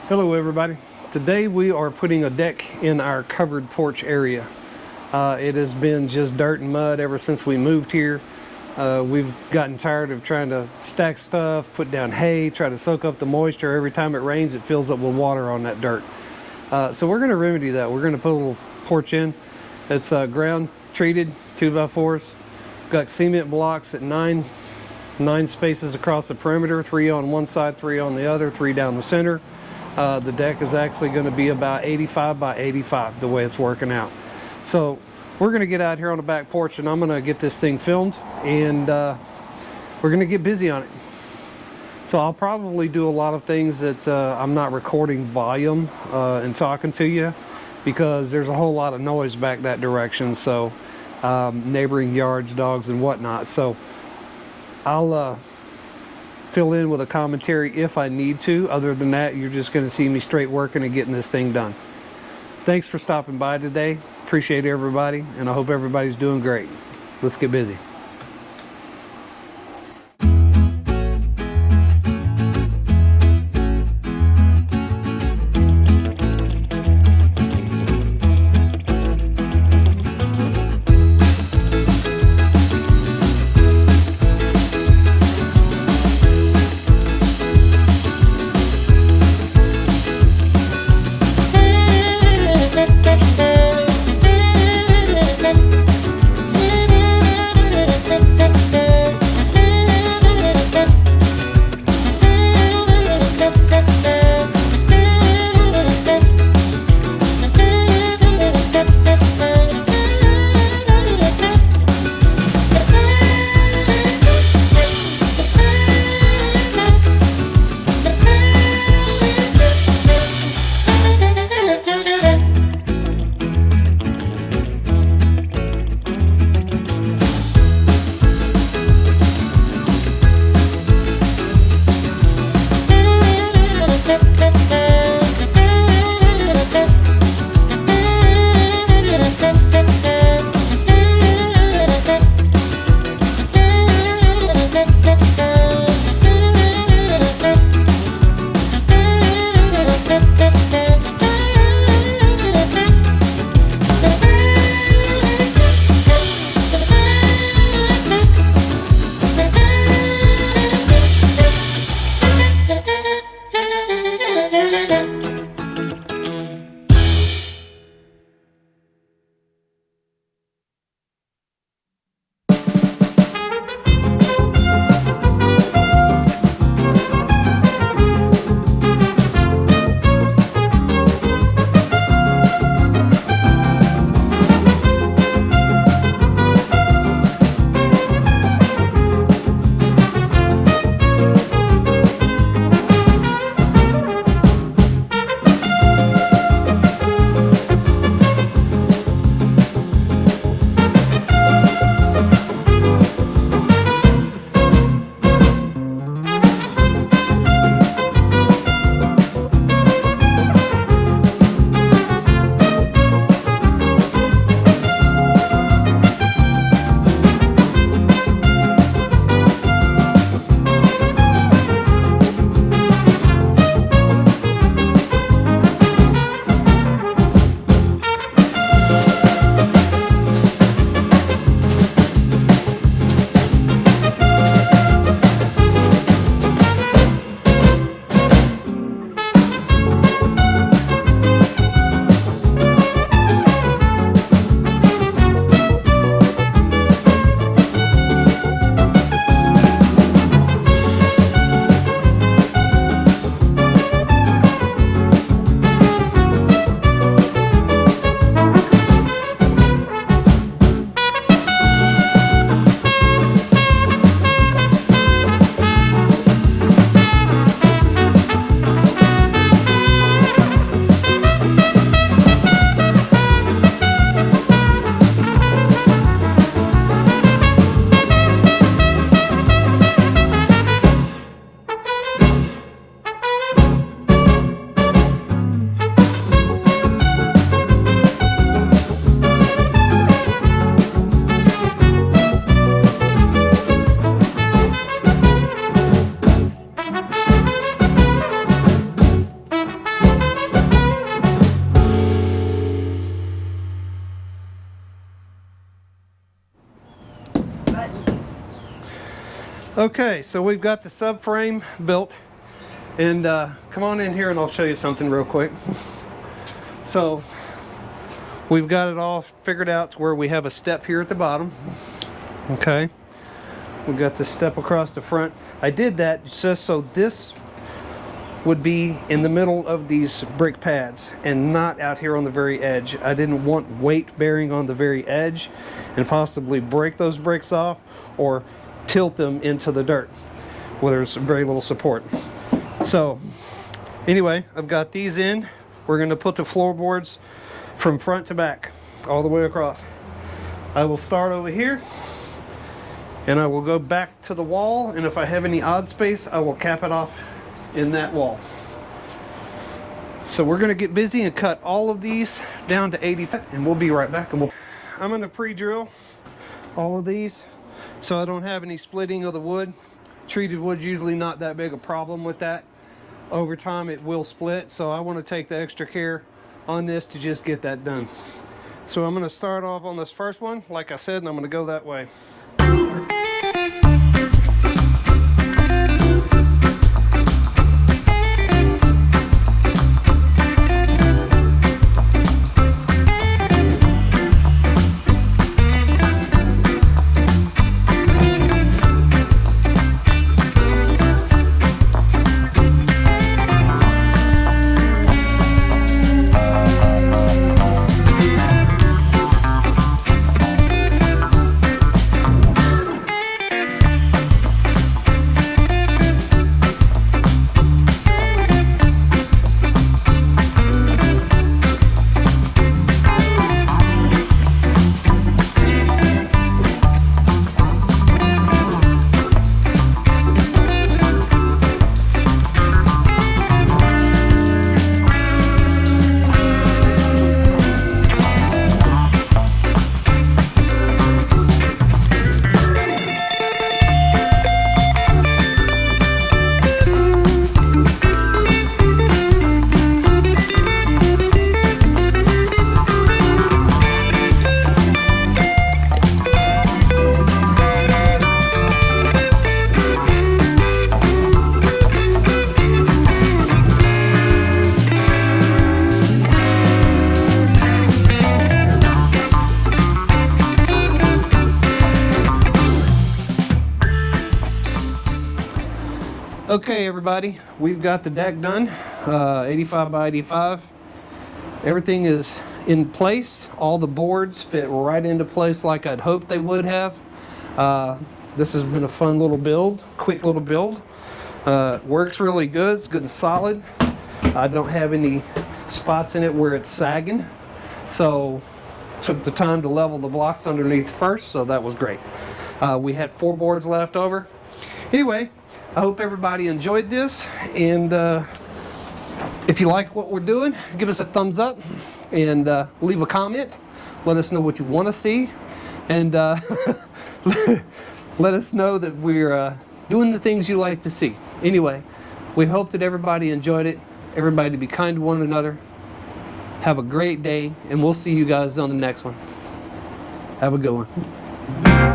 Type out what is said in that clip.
Hello everybody. Today we are putting a deck in our covered porch area. It has been just dirt and mud ever since we moved here. We've gotten tired of trying to stack stuff, put down hay, try to soak up the moisture. Every time it rains it fills up with water on that dirt. So we're going to remedy that. We're going to put a little porch in. It's ground treated 2x4s. Got cement blocks at nine spaces across the perimeter, 3 on one side, 3 on the other, 3 down the center. The deck is actually going to be about 85 by 85 the way it's working out. So we're going to get out here on the back porch and I'm going to get this thing filmed, and we're going to get busy on it. So I'll probably do a lot of things that I'm not recording volume and talking to you, because there's a whole lot of noise back that direction. So neighboring yards, dogs and whatnot. So I'll fill in with a commentary if I need to. Other than that, you're just going to see me straight working and getting this thing done. Thanks for stopping by today. Appreciate everybody, and I hope everybody's doing great. Let's get busy. Okay, so we've got the subframe built, and come on in here and I'll show you something real quick. So we've got it all figured out to where we have a step here at the bottom. Okay, we've got the step across the front. I did that just so this would be in the middle of these brick pads and not out here on the very edge. I didn't want weight bearing on the very edge and possibly break those bricks off or tilt them into the dirt where there's very little support. So anyway, I've got these in. We're going to put the floorboards from front to back all the way across. I will start over here and I will go back to the wall, and if I have any odd space I will cap it off in that wall. So we're going to get busy and cut all of these down to 80 feet, and we'll be right back. And I'm going to pre-drill all of these so I don't have any splitting of the wood. Treated wood's usually not that big a problem with that. Over time it will split, so I want to take the extra care on this to just get that done. So I'm going to start off on this first one, like I said, and I'm going to go that way. Okay everybody, we've got the deck done, 85 by 85. Everything is in place. All the boards fit right into place like I'd hoped they would have. This has been a fun little build, quick little build. Works really good, it's good and solid. I don't have any spots in it where it's sagging. So took the time to level the blocks underneath first, so that was great. We had 4 boards left over. Anyway, I hope everybody enjoyed this, and if you like what we're doing, give us a thumbs up and leave a comment. Let us know what you want to see, and let us know that we're doing the things you like to see. Anyway, we hope that everybody enjoyed it. Everybody be kind to one another. Have a great day, and we'll see you guys on the next one. Have a good one.